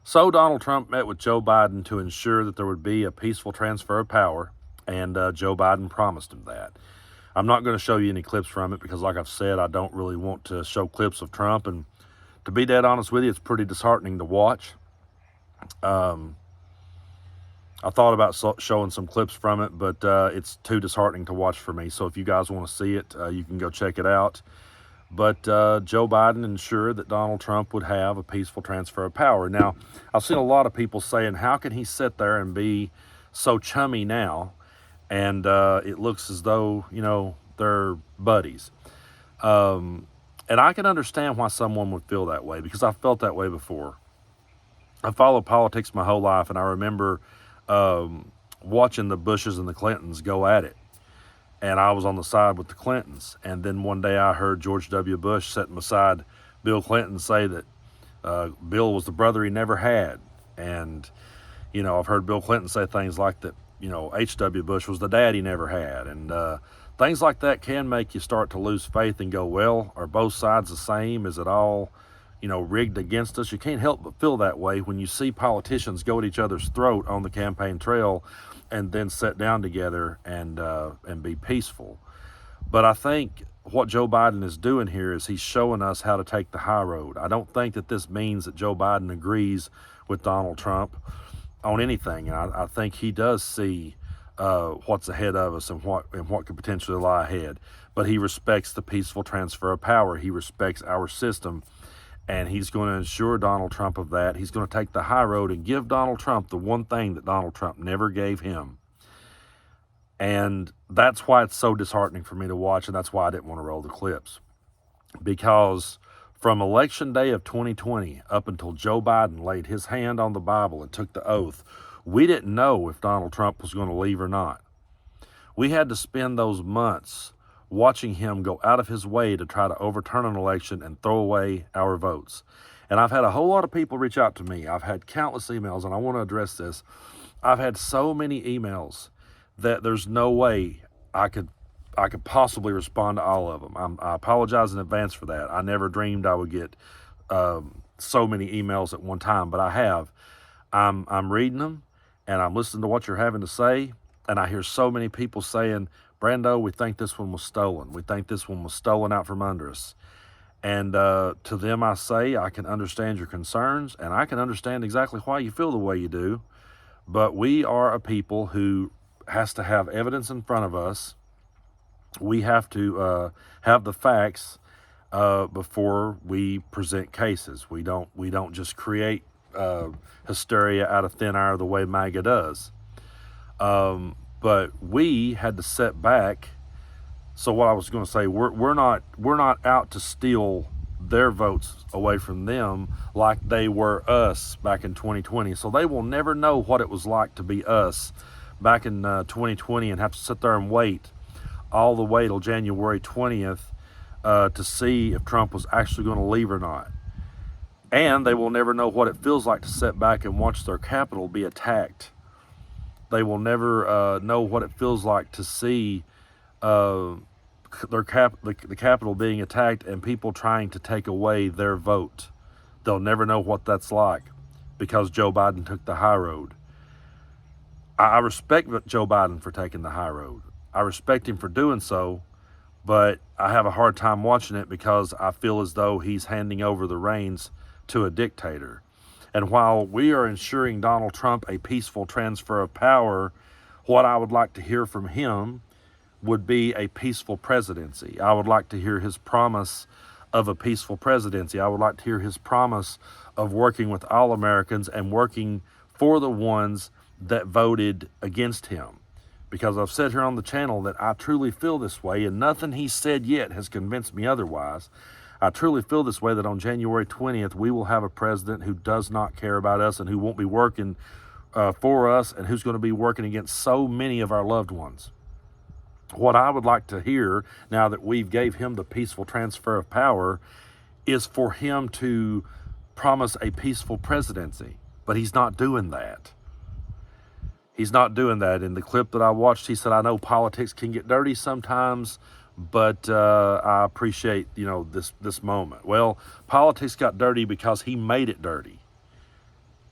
So Donald Trump met with Joe Biden to ensure that there would be a peaceful transfer of power, and Joe Biden promised him that. I'm not going to show you any clips from it because, like I've said, I don't really want to show clips of Trump. And to be dead honest with you, it's pretty disheartening to watch. I thought about showing some clips from it, but it's too disheartening to watch for me. So if you guys want to see it, you can go check it out. But Joe Biden ensured that Donald Trump would have a peaceful transfer of power. Now, I've seen a lot of people saying, how can he sit there and be so chummy now? And it looks as though, they're buddies. And I can understand why someone would feel that way because I've felt that way before. I followed politics my whole life, and I remember watching the Bushes and the Clintons go at it. And I was on the side with the Clintons. And then one day I heard George W. Bush sitting beside Bill Clinton say that Bill was the brother he never had. And, I've heard Bill Clinton say things like that, H.W. Bush was the dad he never had. And things like that can make you start to lose faith and go, well, are both sides the same? Is it all, rigged against us? You can't help but feel that way when you see politicians go at each other's throat on the campaign trail and then sit down together and be peaceful. But I think what Joe Biden is doing here is he's showing us how to take the high road. I don't think that this means that Joe Biden agrees with Donald Trump on anything. And I think he does see what's ahead of us and what could potentially lie ahead. But he respects the peaceful transfer of power. He respects our system. And he's going to ensure Donald Trump of that. He's going to take the high road and give Donald Trump the one thing that Donald Trump never gave him. And that's why it's so disheartening for me to watch, and that's why I didn't want to roll the clips. Because from Election Day of 2020 up until Joe Biden laid his hand on the Bible and took the oath, we didn't know if Donald Trump was going to leave or not. We had to spend those months watching him go out of his way to try to overturn an election and throw away our votes. And I've had a whole lot of people reach out to me. I've had countless emails, and I want to address this. I've had so many emails that there's no way I could possibly respond to all of them. I apologize in advance for that. I never dreamed I would get so many emails at one time, but I have. I'm reading them, and I'm listening to what you're having to say, and I hear so many people saying, Brando, we think this one was stolen. We think this one was stolen out from under us. And to them I say, I can understand your concerns, and I can understand exactly why you feel the way you do. But we are a people who has to have evidence in front of us. We have to have the facts before we present cases. We don't just create hysteria out of thin air the way MAGA does. But we had to set back. So what I was going to say, we're not out to steal their votes away from them like they were us back in 2020. So they will never know what it was like to be us back in 2020 and have to sit there and wait all the way till January 20th to see if Trump was actually going to leave or not. And they will never know what it feels like to sit back and watch their capital be attacked. They will never know what it feels like to see the Capitol being attacked and people trying to take away their vote. They'll never know what that's like because Joe Biden took the high road. I respect Joe Biden for taking the high road. I respect him for doing so, but I have a hard time watching it because I feel as though he's handing over the reins to a dictator. And while we are ensuring Donald Trump a peaceful transfer of power, what I would like to hear from him would be a peaceful presidency. I would like to hear his promise of a peaceful presidency. I would like to hear his promise of working with all Americans and working for the ones that voted against him. Because I've said here on the channel that I truly feel this way, and nothing he's said yet has convinced me otherwise. I truly feel this way, that on January 20th, we will have a president who does not care about us and who won't be working for us and who's going to be working against so many of our loved ones. What I would like to hear, now that we've gave him the peaceful transfer of power, is for him to promise a peaceful presidency. But he's not doing that. He's not doing that. In the clip that I watched, he said, I know politics can get dirty sometimes, but I appreciate, this moment. Well, politics got dirty because he made it dirty.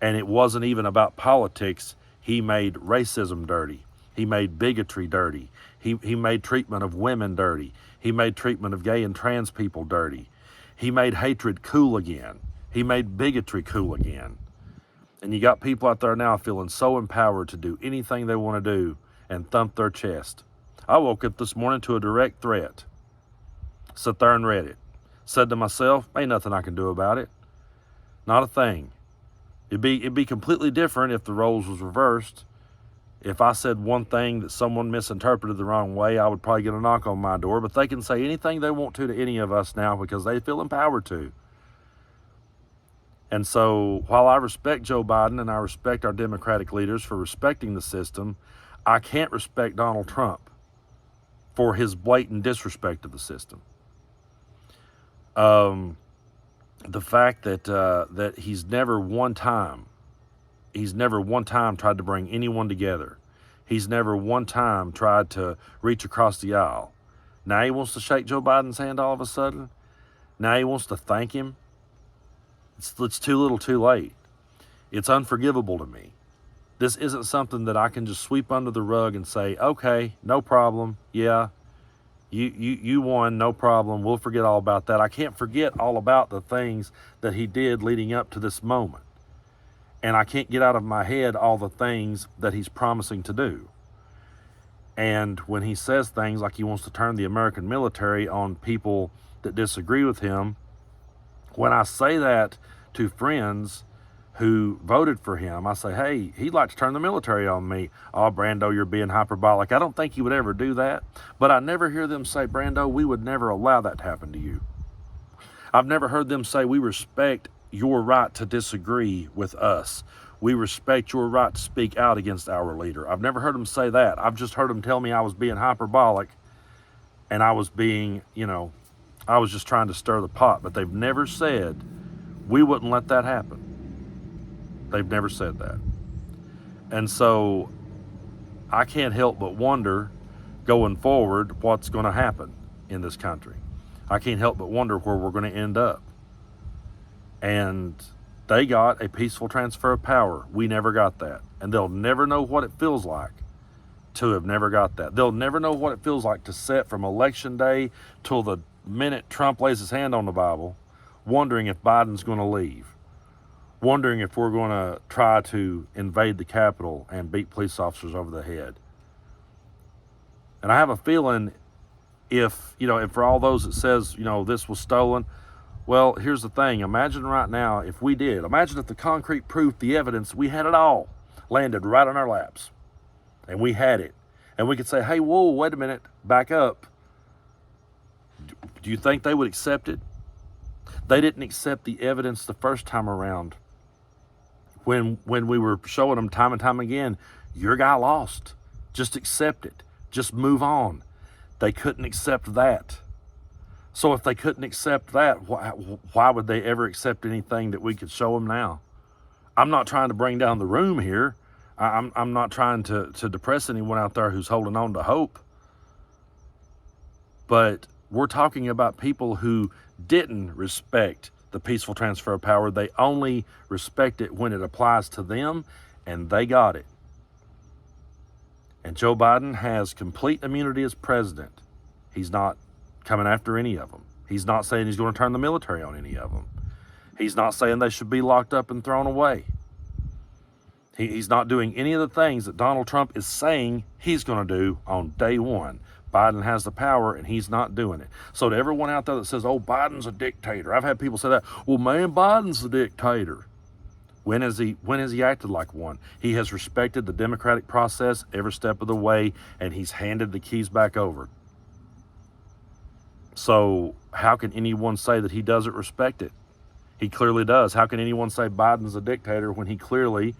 And it wasn't even about politics. He made racism dirty. He made bigotry dirty. He made treatment of women dirty. He made treatment of gay and trans people dirty. He made hatred cool again. He made bigotry cool again. And you got people out there now feeling so empowered to do anything they want to do and thump their chest. I woke up this morning to a direct threat. Sat there and read it. Said to myself, ain't nothing I can do about it. Not a thing. It'd be completely different if the roles was reversed. If I said one thing that someone misinterpreted the wrong way, I would probably get a knock on my door. But they can say anything they want to any of us now because they feel empowered to. And so while I respect Joe Biden and I respect our Democratic leaders for respecting the system, I can't respect Donald Trump for his blatant disrespect of the system. The fact that he's never one time tried to bring anyone together. He's never one time tried to reach across the aisle. Now he wants to shake Joe Biden's hand all of a sudden. Now he wants to thank him. It's too little too late. It's unforgivable to me. This isn't something that I can just sweep under the rug and say, okay, no problem. Yeah, you won, no problem. We'll forget all about that. I can't forget all about the things that he did leading up to this moment. And I can't get out of my head all the things that he's promising to do. And when he says things like he wants to turn the American military on people that disagree with him, when I say that to friends who voted for him, I say, hey, he'd like to turn the military on me. Oh, Brando, you're being hyperbolic. I don't think he would ever do that. But I never hear them say, Brando, we would never allow that to happen to you. I've never heard them say, we respect your right to disagree with us. We respect your right to speak out against our leader. I've never heard them say that. I've just heard them tell me I was being hyperbolic and I was being, I was just trying to stir the pot. But they've never said we wouldn't let that happen. They've never said that. And so I can't help but wonder going forward what's going to happen in this country. I can't help but wonder where we're going to end up. And they got a peaceful transfer of power. We never got that. And they'll never know what it feels like to have never got that. They'll never know what it feels like to sit from election day till the minute Trump lays his hand on the Bible, wondering if Biden's going to leave, wondering if we're going to try to invade the Capitol and beat police officers over the head. And I have a feeling if for all those that says, this was stolen, well, here's the thing. Imagine right now if we did. Imagine if the concrete proof, the evidence, we had it all landed right on our laps. And we had it. And we could say, hey, whoa, wait a minute, back up. Do you think they would accept it? They didn't accept the evidence the first time around. When we were showing them time and time again, your guy lost. Just accept it. Just move on. They couldn't accept that. So if they couldn't accept that, why would they ever accept anything that we could show them now? I'm not trying to bring down the room here. I'm not trying to depress anyone out there who's holding on to hope. But we're talking about people who didn't respect the peaceful transfer of power. They only respect it when it applies to them, and they got it. And Joe Biden has complete immunity as president. He's not coming after any of them. He's not saying he's going to turn the military on any of them. He's not saying they should be locked up and thrown away. He's not doing any of the things that Donald Trump is saying he's going to do on day one. Biden has the power and he's not doing it. So to everyone out there that says, oh, Biden's a dictator. I've had people say that. Well, man, Biden's the dictator. When has he acted like one? He has respected the democratic process every step of the way, and he's handed the keys back over. So how can anyone say that he doesn't respect it? He clearly does. How can anyone say Biden's a dictator when he clearly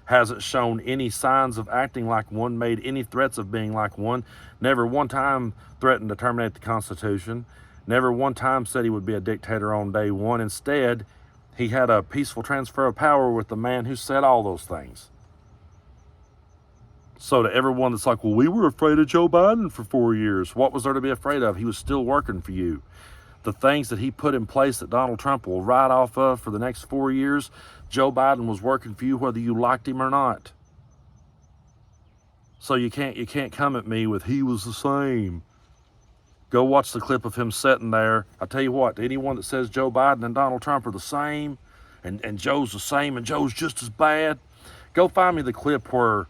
hasn't shown any signs of acting like one, made any threats of being like one, never one time threatened to terminate the Constitution, never one time said he would be a dictator on day one. Instead, he had a peaceful transfer of power with the man who said all those things. So to everyone that's like, well, we were afraid of Joe Biden for 4 years. What was there to be afraid of? He was still working for you. the things that he put in place that Donald Trump will write off of for the next 4 years, Joe Biden was working for you whether you liked him or not. So you can't come at me with he was the same. Go watch the clip of him sitting there. I tell you what, anyone that says Joe Biden and Donald Trump are the same, and Joe's the same, and Joe's just as bad, go find me the clip where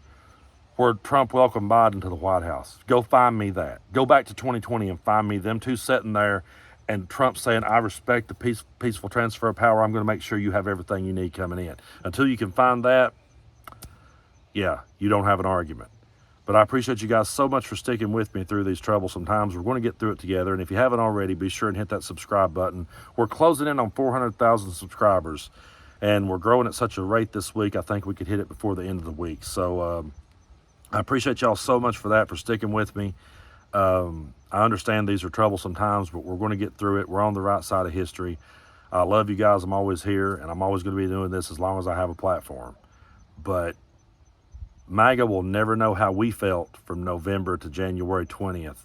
Trump welcomed Biden to the White House. Go find me that. Go back to 2020 and find me them two sitting there and Trump saying, I respect the peaceful transfer of power. I'm going to make sure you have everything you need coming in. Until you can find that, yeah, you don't have an argument. But I appreciate you guys so much for sticking with me through these troublesome times. We're going to get through it together. And if you haven't already, be sure and hit that subscribe button. We're closing in on 400,000 subscribers. And we're growing at such a rate this week, I think we could hit it before the end of the week. So I appreciate y'all so much for that, for sticking with me. I understand these are troublesome times, but we're going to get through it. We're on the right side of history. I love you guys. I'm always here, and I'm always going to be doing this as long as I have a platform. But MAGA will never know how we felt from November to January 20th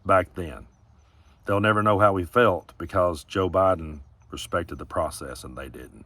back then. They'll never know how we felt because Joe Biden respected the process and they didn't.